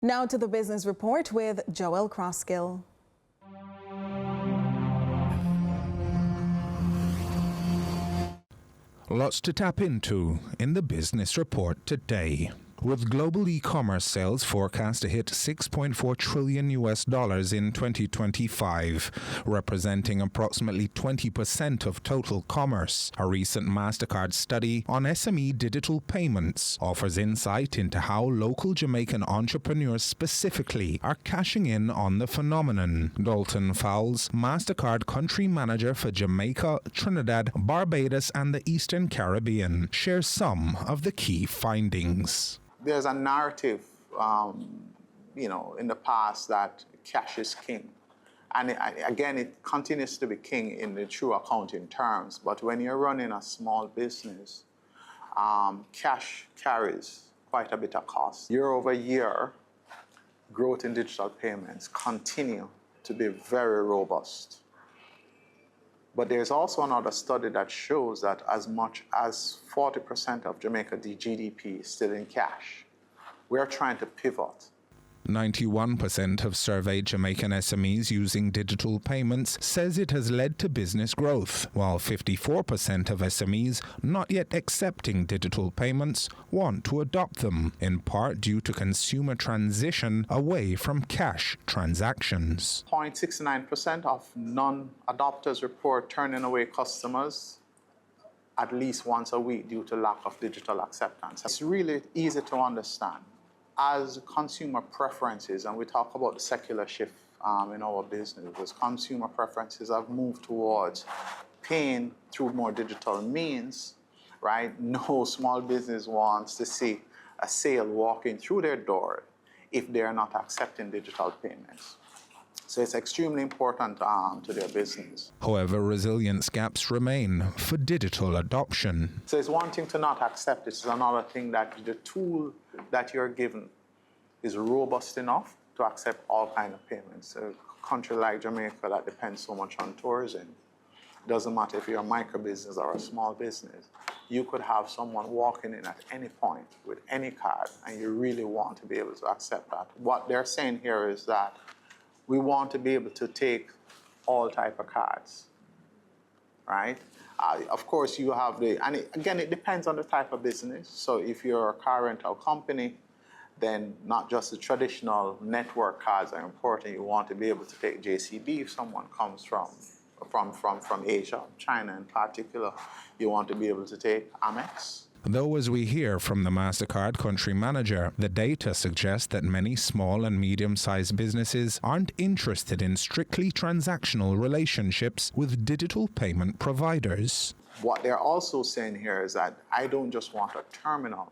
Now to the business report with Joel Crosskill. Lots to tap into in the business report today. With global e-commerce sales forecast to hit $6.4 trillion in 2025, representing approximately 20% of total commerce, a recent MasterCard study on SME digital payments offers insight into how local Jamaican entrepreneurs specifically are cashing in on the phenomenon. Dalton Fowles, MasterCard country manager for Jamaica, Trinidad, Barbados, and the Eastern Caribbean, shares some of the key findings. There's a narrative, in the past that cash is king. And again, it continues to be king in the true accounting terms. But when you're running a small business, cash carries quite a bit of cost. Year over year, growth in digital payments continue to be very robust. But there's also another study that shows that as much as 40% of Jamaica GDP is still in cash. We're trying to pivot. 91% of surveyed Jamaican SMEs using digital payments says it has led to business growth, while 54% of SMEs not yet accepting digital payments want to adopt them, in part due to consumer transition away from cash transactions. 0.69% of non-adopters report turning away customers at least once a week due to lack of digital acceptance. It's really easy to understand. As consumer preferences, and we talk about the secular shift in our business, because consumer preferences have moved towards paying through more digital means, right? No small business wants to see a sale walking through their door if they're not accepting digital payments. So it's extremely important to their business. However, resilience gaps remain for digital adoption. So it's one thing to not accept. It's another thing that the tool that you're given is robust enough to accept all kinds of payments. A country like Jamaica that depends so much on tourism, it doesn't matter if you're a micro business or a small business, you could have someone walking in at any point with any card, and you really want to be able to accept that. What they're saying here is that we want to be able to take all type of cards, right? Of course, you have again, it depends on the type of business. So if you're a car rental company, then not just the traditional network cards are important. You want to be able to take JCB if someone comes from Asia, China in particular. You want to be able to take Amex. Though, as we hear from the MasterCard country manager, the data suggests that many small and medium-sized businesses aren't interested in strictly transactional relationships with digital payment providers. What they're also saying here is that I don't just want a terminal.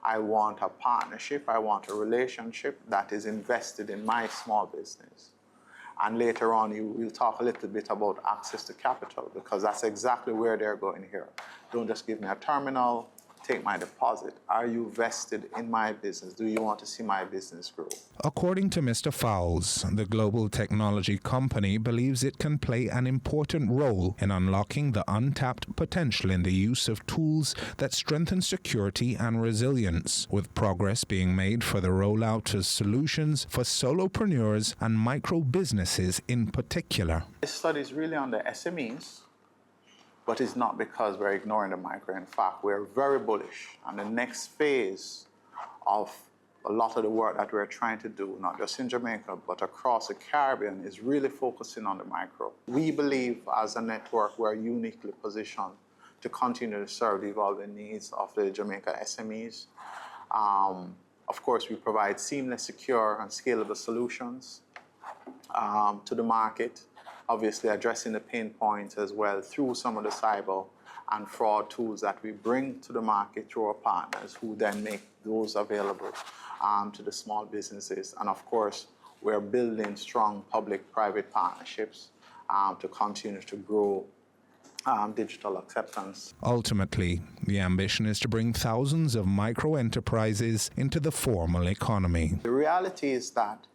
I want a partnership. I want a relationship that is invested in my small business. And later on, we'll talk a little bit about access to capital, because that's exactly where they're going here. Don't just give me a terminal. Take my deposit. Are you vested in my business? Do you want to see my business grow? According to Mr. Fowles, the global technology company believes it can play an important role in unlocking the untapped potential in the use of tools that strengthen security and resilience, with progress being made for the rollout of solutions for solopreneurs and micro businesses in particular. This study is really on the SMEs. But it's not because we're ignoring the micro. In fact, we're very bullish. And the next phase of a lot of the work that we're trying to do, not just in Jamaica, but across the Caribbean, is really focusing on the micro. We believe as a network, we're uniquely positioned to continue to serve the evolving needs of the Jamaica SMEs. Of course, we provide seamless, secure, and scalable solutions to the market. Obviously addressing the pain points as well through some of the cyber and fraud tools that we bring to the market through our partners, who then make those available to the small businesses. And of course, we're building strong public-private partnerships to continue to grow digital acceptance. Ultimately, the ambition is to bring thousands of micro enterprises into the formal economy. The reality is that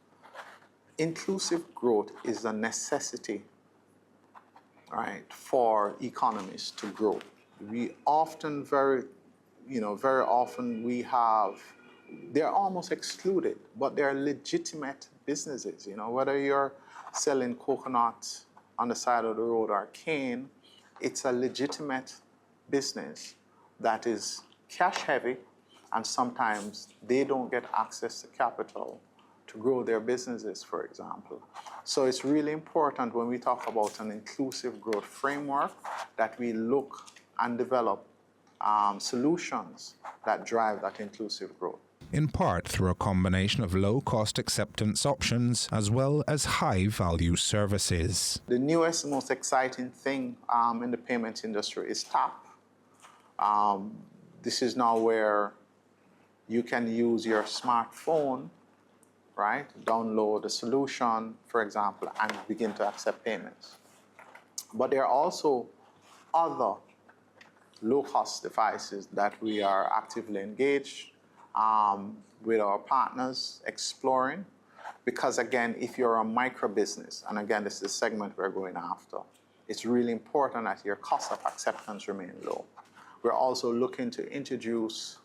inclusive growth is a necessity, right, for economies to grow. We often, very often we have they're almost excluded, but they're legitimate businesses. You know, whether you're selling coconut on the side of the road or cane, it's a legitimate business that is cash heavy, and sometimes they don't get access to capital to grow their businesses, for example. So it's really important when we talk about an inclusive growth framework that we look and develop solutions that drive that inclusive growth. In part through a combination of low-cost acceptance options as well as high-value services. The newest, most exciting thing in the payments industry is TAP. This is now where you can use your smartphone, right? Download a solution, for example, and begin to accept payments. But there are also other low-cost devices that we are actively engaged with our partners exploring. Because again, if you're a micro business, and again, this is the segment we're going after, it's really important that your cost of acceptance remain low. We're also looking to introduce,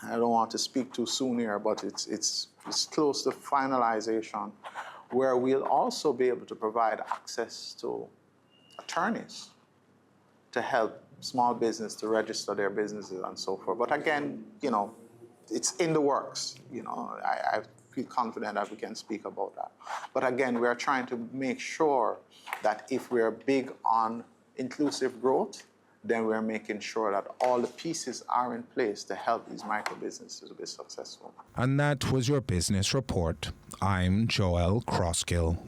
I don't want to speak too soon here, but it's close to finalization, where we'll also be able to provide access to attorneys to help small business to register their businesses and so forth. But again, you know, it's in the works. You know, I feel confident that we can speak about that. But again, we're trying to make sure that if we're big on inclusive growth, then we're making sure that all the pieces are in place to help these micro businesses be successful. And that was your business report. I'm Joel Crosskill.